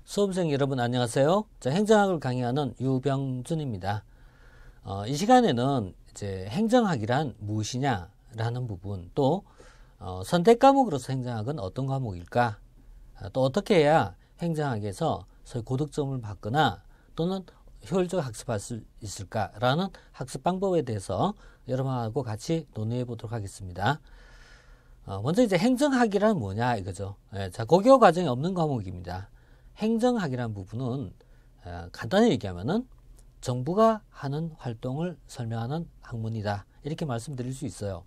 수험생 여러분 안녕하세요. 행정학을 강의하는 유병준입니다. 이 시간에는 이제 행정학이란 무엇이냐라는 부분, 또 선택 과목으로서 행정학은 어떤 과목일까, 또 어떻게 해야 행정학에서 소위 고득점을 받거나 또는 효율적 학습할 수 있을까라는 학습 방법에 대해서 여러분하고 같이 논의해 보도록 하겠습니다. 먼저 이제 행정학이란 뭐냐 이거죠. 자, 고교 과정에 없는 과목입니다. 행정학이란 부분은 간단히 얘기하면은 정부가 하는 활동을 설명하는 학문이다, 이렇게 말씀드릴 수 있어요.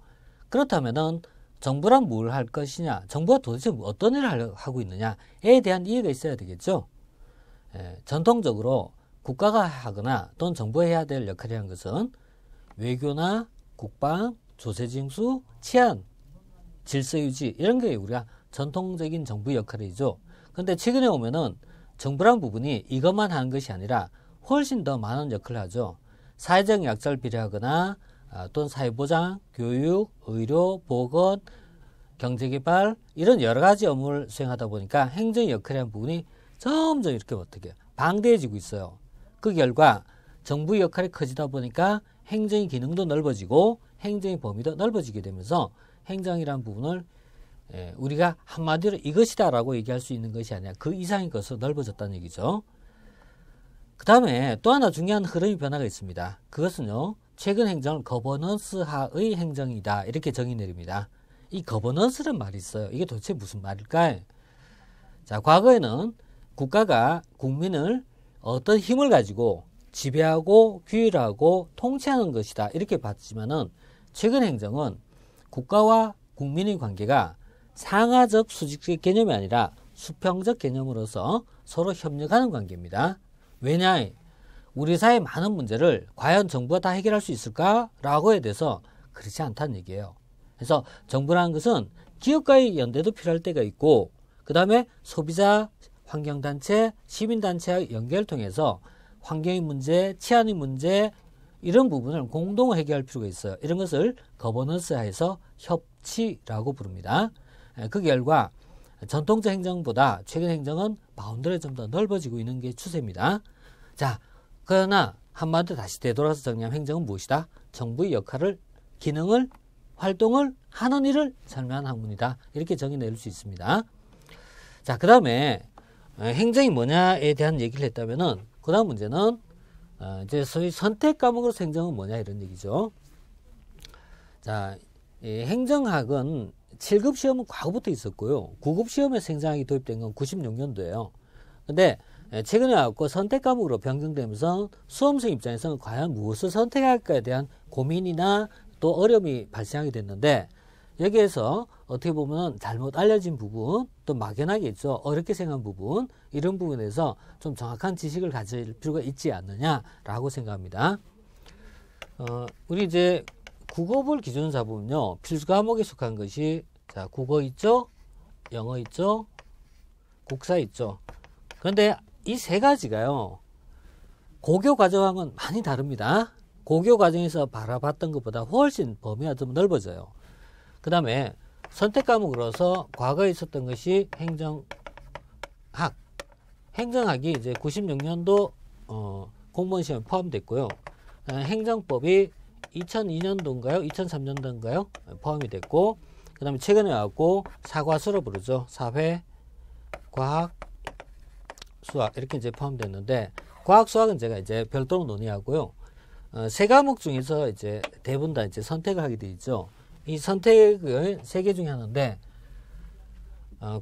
그렇다면은 정부란 뭘 할 것이냐, 정부가 도대체 어떤 일을 하고 있느냐에 대한 이해가 있어야 되겠죠. 전통적으로 국가가 하거나 또는 정부가 해야 될 역할이라는 것은 외교나 국방, 조세징수, 치안, 질서유지, 이런 게 우리가 전통적인 정부 역할이죠. 근데 최근에 오면은 정부란 부분이 이것만 하는 것이 아니라 훨씬 더 많은 역할을 하죠. 사회적 약자를 비례하거나 또는 사회보장, 교육, 의료, 보건, 경제개발, 이런 여러 가지 업무를 수행하다 보니까 행정 역할이라는 부분이 점점 이렇게 어떻게 방대해지고 있어요. 그 결과 정부 역할이 커지다 보니까 행정의 기능도 넓어지고 행정의 범위도 넓어지게 되면서 행정이라는 부분을 우리가 한마디로 이것이다 라고 얘기할 수 있는 것이 아니라 그 이상의 것으로 넓어졌다는 얘기죠. 그 다음에 또 하나 중요한 흐름이 변화가 있습니다. 그것은요, 최근 행정은 거버넌스하의 행정이다, 이렇게 정의 내립니다. 이 거버넌스란 말이 있어요. 이게 도대체 무슨 말일까요? 자, 과거에는 국가가 국민을 어떤 힘을 가지고 지배하고 규율하고 통치하는 것이다, 이렇게 봤지만은 최근 행정은 국가와 국민의 관계가 상하적 수직적 개념이 아니라 수평적 개념으로서 서로 협력하는 관계입니다. 왜냐? 우리 사회의 많은 문제를 과연 정부가 다 해결할 수 있을까라고에 대해서 그렇지 않다는 얘기예요. 그래서 정부라는 것은 기업과의 연대도 필요할 때가 있고, 그 다음에 소비자, 환경단체, 시민단체의 연계를 통해서 환경의 문제, 치안의 문제, 이런 부분을 공동으로 해결할 필요가 있어요. 이런 것을 거버넌스하에서 협치라고 부릅니다. 그 결과 전통적 행정보다 최근 행정은 바운더리가 좀 더 넓어지고 있는 게 추세입니다. 자, 그러나 한마디로 다시 되돌아서 정리하면 행정은 무엇이다? 정부의 역할을, 기능을, 활동을 하는 일을 설명하는 학문이다, 이렇게 정의 내릴 수 있습니다. 자, 그 다음에 행정이 뭐냐에 대한 얘기를 했다면은 그 다음 문제는 이제 소위 선택 과목으로서 행정은 뭐냐, 이런 얘기죠. 자, 이 행정학은 7급 시험은 과거부터 있었고요. 9급 시험에서 행정학이 도입된 건 96년도예요. 근데 최근에 와서 선택 과목으로 변경되면서 수험생 입장에서는 과연 무엇을 선택할까에 대한 고민이나 또 어려움이 발생하게 됐는데, 여기에서 어떻게 보면 잘못 알려진 부분, 또 막연하게 있죠, 어렵게 생각한 부분, 이런 부분에서 좀 정확한 지식을 가질 필요가 있지 않느냐라고 생각합니다. 우리 이제 국어를 기준으로 잡으면요, 필수 과목에 속한 것이, 자, 국어 있죠, 영어 있죠, 국사 있죠. 그런데 이 세 가지가요, 고교 과정하고는 많이 다릅니다. 고교 과정에서 바라봤던 것보다 훨씬 범위가 좀 넓어져요. 그 다음에 선택 과목으로서 과거에 있었던 것이 행정학. 행정학이 이제 96년도 공무원 시험에 포함됐고요. 행정법이 2002년도인가요? 2003년도인가요? 포함이 됐고, 그 다음에 최근에 와갖고 사과수로 부르죠. 사회, 과학, 수학, 이렇게 이제 포함됐는데, 과학, 수학은 제가 이제 별도로 논의하고요. 세 과목 중에서 이제 대부분 다 이제 선택을 하게 되어 있죠. 이 선택을 세 개 중에 하나인데,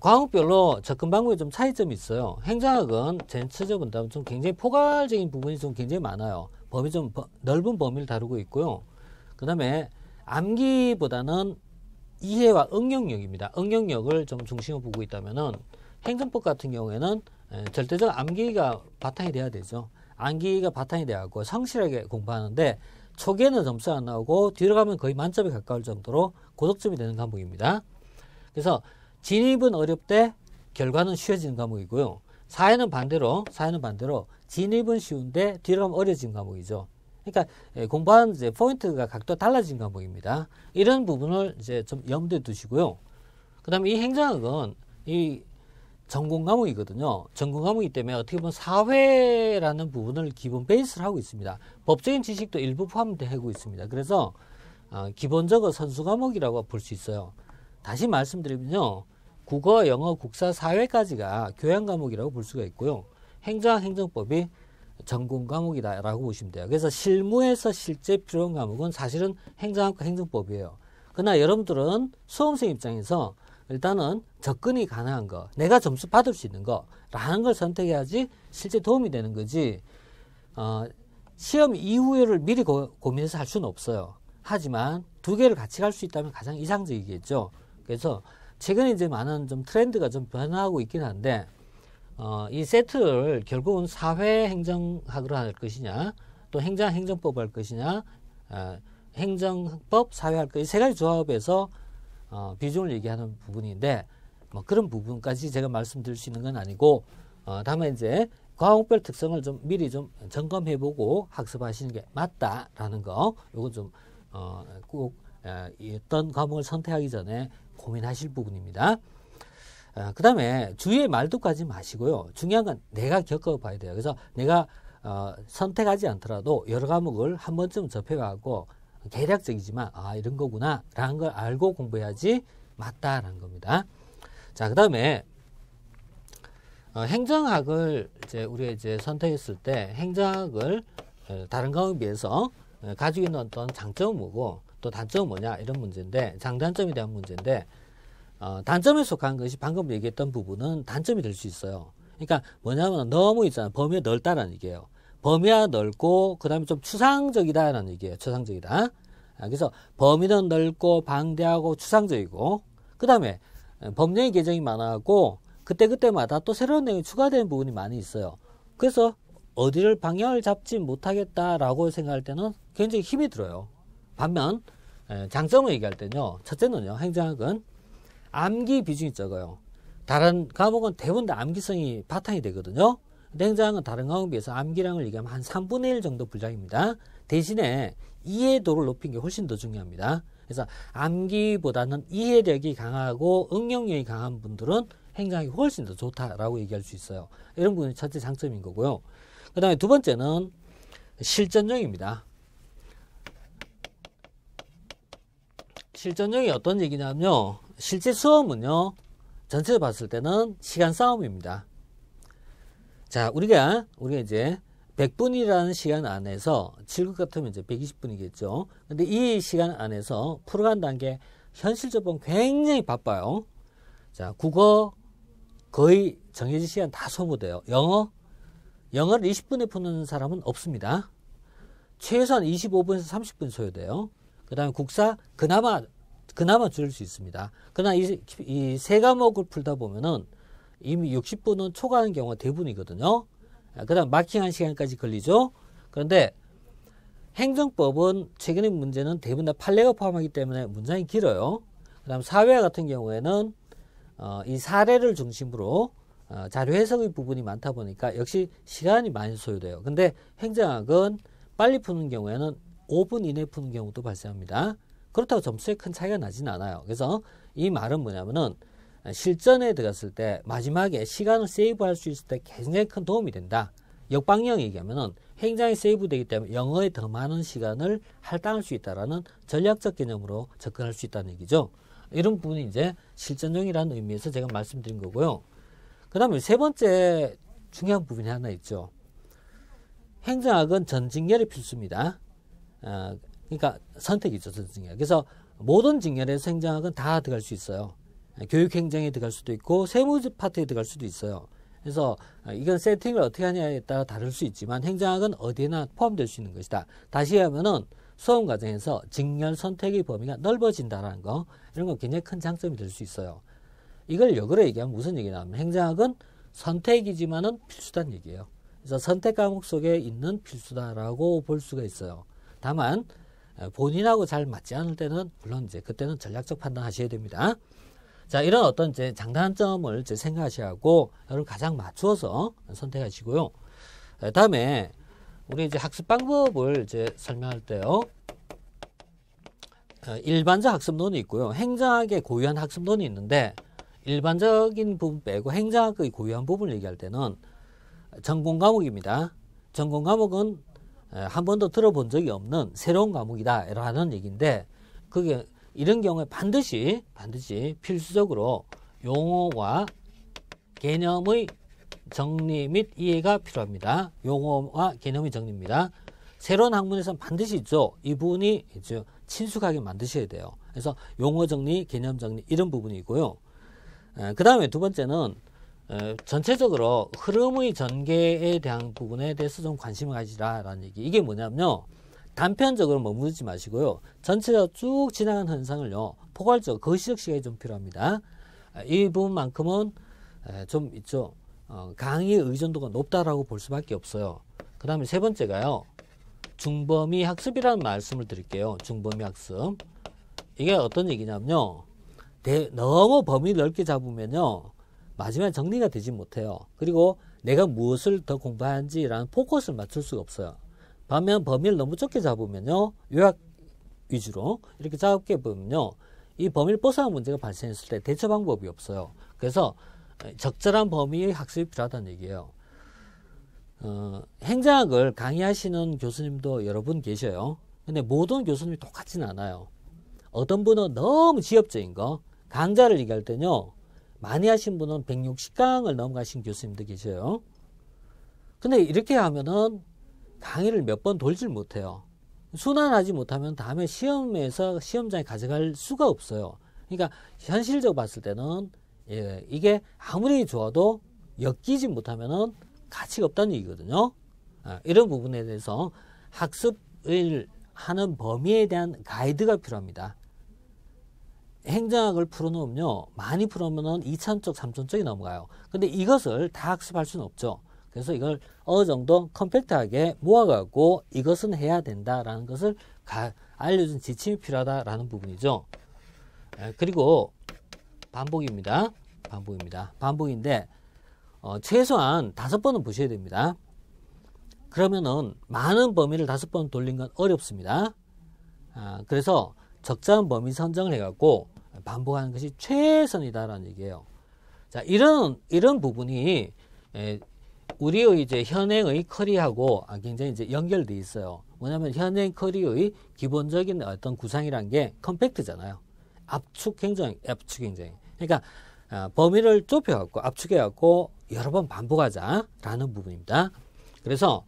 과목별로 접근 방법에 좀 차이점이 있어요. 행정학은 전체적으로 본다면 좀 굉장히 포괄적인 부분이 좀 굉장히 많아요. 범위 좀 넓은 범위를 다루고 있고요. 그 다음에 암기보다는 이해와 응용력입니다. 응용력을 좀 중심으로 보고 있다면은 행정법 같은 경우에는 절대적 암기가 바탕이 돼야 되죠. 암기가 바탕이 돼갖고 성실하게 공부하는데 초기에는 점수가 안 나오고 뒤로 가면 거의 만점에 가까울 정도로 고득점이 되는 과목입니다. 그래서 진입은 어렵되 결과는 쉬워지는 과목이고요. 사회는 반대로 진입은 쉬운데 뒤로 가면 어려워지는 과목이죠. 그러니까 공부하는 이제 포인트가 각도 달라진 과목입니다. 이런 부분을 이제 좀 염두에 두시고요. 그 다음에 이 행정학은 이 전공 과목이거든요. 전공 과목이기 때문에 어떻게 보면 사회라는 부분을 기본 베이스를 하고 있습니다. 법적인 지식도 일부 포함되고 있습니다. 그래서 기본적으로 선수 과목이라고 볼 수 있어요. 다시 말씀드리면요. 국어, 영어, 국사, 사회까지가 교양 과목이라고 볼 수가 있고요. 행정학, 행정법이 전공 과목이다라고 보시면 돼요. 그래서 실무에서 실제 필요한 과목은 사실은 행정학과 행정법이에요. 그러나 여러분들은 수험생 입장에서 일단은 접근이 가능한 거, 내가 점수 받을 수 있는 거라는 걸 선택해야지 실제 도움이 되는 거지. 시험 이후를 미리 고민해서 할 수는 없어요. 하지만 두 개를 같이 갈 수 있다면 가장 이상적이겠죠. 그래서 최근에 이제 많은 좀 트렌드가 좀 변화하고 있긴 한데, 이 세트를 결국은 사회행정학으로 할 것이냐, 또 행정법을 할 것이냐, 행정법, 사회 할 것이냐, 이 세 가지 조합에서 비중을 얘기하는 부분인데, 뭐 그런 부분까지 제가 말씀드릴 수 있는 건 아니고, 다만 이제 과목별 특성을 좀 미리 좀 점검해보고 학습하시는 게 맞다라는 거, 요거 좀 꼭 어떤 과목을 선택하기 전에 고민하실 부분입니다. 그 다음에 주위에 말도 까지 마시고요. 중요한 건 내가 겪어봐야 돼요. 그래서 내가 선택하지 않더라도 여러 과목을 한 번쯤 접해가고 개략적이지만 이런 거구나 라는 걸 알고 공부해야지 맞다라는 겁니다. 자, 그 다음에 행정학을 우리가 이제 선택했을 때 행정학을 다른 과목에 비해서 가지고 있는 어떤 장점은 뭐고 또 단점은 뭐냐 이런 문제인데, 장단점에 대한 문제인데, 단점에 속한 것이 방금 얘기했던 부분은 단점이 될 수 있어요. 그러니까 뭐냐면 너무 있잖아요. 범위가 넓다라는 얘기예요. 범위가 넓고 그 다음에 좀 추상적이다라는 얘기예요. 추상적이다. 그래서 범위는 넓고 방대하고 추상적이고, 그 다음에 법령의 개정이 많아갖고 그때그때마다 또 새로운 내용이 추가되는 부분이 많이 있어요. 그래서 어디를 방향을 잡지 못하겠다라고 생각할 때는 굉장히 힘이 들어요. 반면 장점을 얘기할 때는요. 첫째는요. 행정학은 암기 비중이 적어요. 다른 과목은 대부분 다 암기성이 바탕이 되거든요. 근데 행정학은 다른 과목에 비해서 암기량을 얘기하면 한 3분의 1 정도 분량입니다. 대신에 이해도를 높인 게 훨씬 더 중요합니다. 그래서 암기보다는 이해력이 강하고 응용력이 강한 분들은 행정학이 훨씬 더 좋다라고 얘기할 수 있어요. 이런 부분이 첫째 장점인 거고요. 그 다음에 두 번째는 실전형입니다. 실전형이 어떤 얘기냐면요. 실제 수험은요. 전체를 봤을 때는 시간 싸움입니다. 자, 우리가 이제 100분이라는 시간 안에서 7급 같으면 이제 120분이겠죠. 근데 이 시간 안에서 풀어간다는 게 현실적으로 굉장히 바빠요. 자, 국어 거의 정해진 시간 다 소모돼요. 영어를 20분에 푸는 사람은 없습니다. 최소한 25분에서 30분 소요돼요. 그 다음에 국사 그나마 줄일 수 있습니다. 그러나 이 세 과목을 풀다 보면은 이미 60분은 초과하는 경우가 대부분이거든요. 그 다음 마킹한 시간까지 걸리죠. 그런데 행정법은 최근의 문제는 대부분 다 판례가 포함하기 때문에 문장이 길어요. 그 다음 사회 같은 경우에는 이 사례를 중심으로 자료 해석의 부분이 많다 보니까 역시 시간이 많이 소요돼요. 근데 행정학은 빨리 푸는 경우에는 5분 이내에 푸는 경우도 발생합니다. 그렇다고 점수에 큰 차이가 나지는 않아요. 그래서 이 말은 뭐냐면은 실전에 들어갔을 때 마지막에 시간을 세이브할 수 있을 때 굉장히 큰 도움이 된다. 역방향 얘기하면은 행정이 세이브되기 때문에 영어에 더 많은 시간을 할당할 수 있다라는 전략적 개념으로 접근할 수 있다는 얘기죠. 이런 부분이 이제 실전형이라는 의미에서 제가 말씀드린 거고요. 그 다음에 세 번째 중요한 부분이 하나 있죠. 행정학은 전직렬이 필수입니다. 그러니까 선택이죠, 전직렬. 그래서 모든 직렬에서 행정학은 다 들어갈 수 있어요. 교육행정에 들어갈 수도 있고 세무 파트에 들어갈 수도 있어요. 그래서 이건 세팅을 어떻게 하냐에 따라 다를 수 있지만 행정학은 어디에나 포함될 수 있는 것이다. 다시 하면은 수험 과정에서 직렬 선택의 범위가 넓어진다는 거, 이런 건 굉장히 큰 장점이 될 수 있어요. 이걸 역으로 얘기하면 무슨 얘기냐면 행정학은 선택이지만은 필수다는 얘기예요. 그래서 선택 과목 속에 있는 필수다라고 볼 수가 있어요. 다만 본인하고 잘 맞지 않을 때는 물론 이제 그때는 전략적 판단하셔야 됩니다. 자, 이런 어떤 이제 장단점을 이제 생각하셔야 하고 여러분 가장 맞추어서 선택하시고요. 다음에 우리 이제 학습 방법을 이제 설명할 때요. 일반적 학습론이 있고요. 행정학의 고유한 학습론이 있는데 일반적인 부분 빼고 행정학의 고유한 부분을 얘기할 때는 전공 과목입니다. 전공 과목은 한 번도 들어본 적이 없는 새로운 과목이다 라는 얘기인데, 그게 이런 경우에 반드시 필수적으로 용어와 개념의 정리 및 이해가 필요합니다. 용어와 개념의 정리입니다. 새로운 학문에서는 반드시 있죠. 이 부분이 있죠. 친숙하게 만드셔야 돼요. 그래서 용어 정리, 개념 정리 이런 부분이 있고요. 그 다음에 두 번째는 전체적으로 흐름의 전개에 대한 부분에 대해서 좀 관심을 가지라라는 얘기. 이게 뭐냐면요, 단편적으로 머무르지 마시고요, 전체적으로 쭉 지나가는 현상을요 포괄적, 거시적 시각이 좀 필요합니다. 이 부분만큼은 좀 있죠. 강의의 의존도가 높다라고 볼 수밖에 없어요. 그 다음에 세 번째가요, 중범위 학습이라는 말씀을 드릴게요. 중범위 학습. 이게 어떤 얘기냐면요, 너무 범위 넓게 잡으면요 마지막에 정리가 되지 못해요. 그리고 내가 무엇을 더 공부하는지라는 포커스를 맞출 수가 없어요. 반면 범위를 너무 좁게 잡으면요, 요약 위주로 이렇게 짧게 보면요, 이 범위를 벗어나는 문제가 발생했을 때 대처 방법이 없어요. 그래서 적절한 범위의 학습이 필요하다는 얘기예요. 행정학을 강의하시는 교수님도 여러 분 계셔요. 근데 모든 교수님이 똑같지는 않아요. 어떤 분은 너무 지엽적인 거, 강좌를 얘기할 때는요, 많이 하신 분은 160강을 넘어가신 교수님도 계셔요. 근데 이렇게 하면은 강의를 몇 번 돌질 못해요. 순환하지 못하면 다음에 시험에서 시험장에 가져갈 수가 없어요. 그러니까 현실적으로 봤을 때는 이게 아무리 좋아도 엮이지 못하면은 가치가 없다는 얘기거든요. 이런 부분에 대해서 학습을 하는 범위에 대한 가이드가 필요합니다. 행정학을 풀어놓으면요, 많이 풀어놓으면 2차원적, 3차원적이 넘어가요. 근데 이것을 다 학습할 수는 없죠. 그래서 이걸 어느 정도 컴팩트하게 모아갖고 이것은 해야 된다라는 것을 알려준 지침이 필요하다라는 부분이죠. 그리고 반복입니다. 반복인데 최소한 5번은 보셔야 됩니다. 그러면은 많은 범위를 5번 돌린 건 어렵습니다. 그래서 적절한 범위 선정을 해갖고 반복하는 것이 최선이다라는 얘기예요. 자, 이런 부분이 우리의 이제 현행의 커리하고 굉장히 이제 연결돼 있어요. 뭐냐면 현행 커리의 기본적인 어떤 구상이란 게 컴팩트잖아요. 압축 행정. 그러니까 범위를 좁혀갖고 압축해갖고 여러 번 반복하자라는 부분입니다. 그래서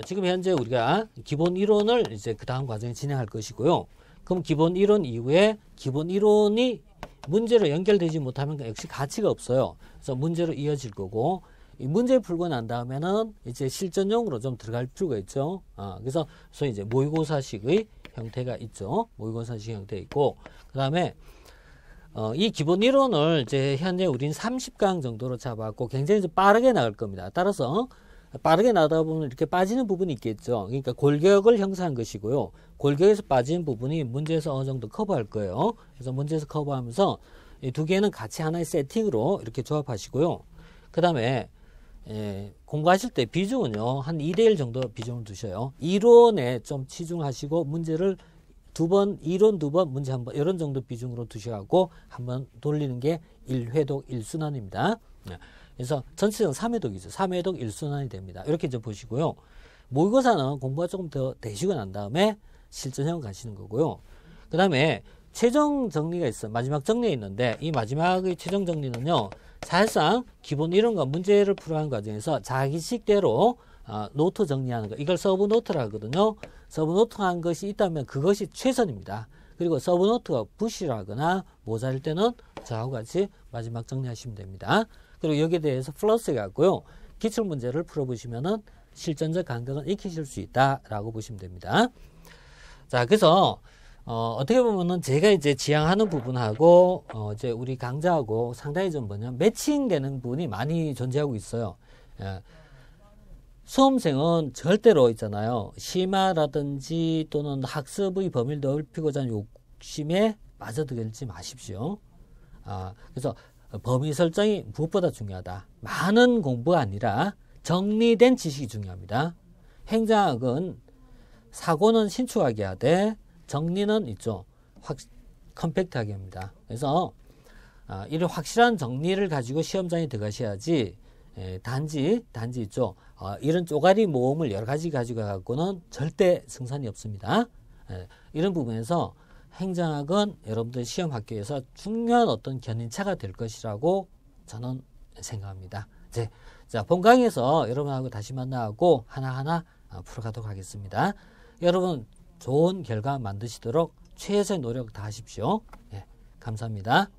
지금 현재 우리가 기본 이론을 이제 그 다음 과정에 진행할 것이고요. 그럼 기본 이론 이후에 기본 이론이 문제로 연결되지 못하면 역시 가치가 없어요. 그래서 문제로 이어질 거고, 이 문제 풀고 난 다음에는 이제 실전용으로 좀 들어갈 필요가 있죠. 그래서 소위 이제 모의고사식의 형태가 있죠. 모의고사식 형태 있고, 그 다음에 이 기본 이론을 이제 현재 우리는 30강 정도로 잡았고 굉장히 좀 빠르게 나갈 겁니다. 따라서 빠르게 나가다 보면 이렇게 빠지는 부분이 있겠죠. 그러니까 골격을 형성한 것이고요. 골격에서 빠지는 부분이 문제에서 어느 정도 커버할 거예요. 그래서 문제에서 커버하면서 이 두 개는 같이 하나의 세팅으로 이렇게 조합하시고요. 그 다음에 공부하실 때 비중은요, 한 2대1 정도 비중을 두셔요. 이론에 좀 치중하시고 문제를 2번, 이론 2번, 문제 1번 이런 정도 비중으로 두셔갖고 한번 돌리는 게 1회독 1순환입니다. 그래서 전체적으로 3회독이죠. 3회독 1순환이 됩니다. 이렇게 이제 보시고요. 모의고사는 공부가 조금 더 되시고 난 다음에 실전형 가시는 거고요. 그 다음에 최종 정리가 있어요. 마지막 정리가 있는데, 이 마지막의 최종 정리는요, 사실상 기본 이론과 문제를 풀어가는 과정에서 자기식대로 노트 정리하는 거, 이걸 서브 노트라 하거든요. 서브 노트 한 것이 있다면 그것이 최선입니다. 그리고 서브 노트가 부실하거나 모자랄 때는 저하고 같이 마지막 정리하시면 됩니다. 그리고 여기에 대해서 플러스 해갖고요, 기출 문제를 풀어보시면은 실전적 감각은 익히실 수 있다라고 보시면 됩니다. 자, 그래서 어떻게 보면은 제가 이제 지향하는 부분하고 이제 우리 강좌하고 상당히 좀 매칭되는 부분이 많이 존재하고 있어요. 수험생은 절대로 있잖아요, 심화라든지 또는 학습의 범위를 넓히고자 하는 욕심에 빠져들지 마십시오. 그래서 범위 설정이 무엇보다 중요하다. 많은 공부가 아니라 정리된 지식이 중요합니다. 행정학은 사고는 신축하게 하되 정리는 있죠, 컴팩트하게 합니다. 그래서 이런 확실한 정리를 가지고 시험장에 들어가셔야지 단지 있죠. 이런 쪼가리 모험을 여러 가지 가지고 갖고는 절대 승산이 없습니다. 이런 부분에서 행정학은 여러분들 시험 학교에서 중요한 어떤 견인차가 될 것이라고 저는 생각합니다. 자, 본 강의에서 여러분하고 다시 만나고 하나하나 풀어가도록 하겠습니다. 여러분 좋은 결과 만드시도록 최선의 노력 다하십시오. 감사합니다.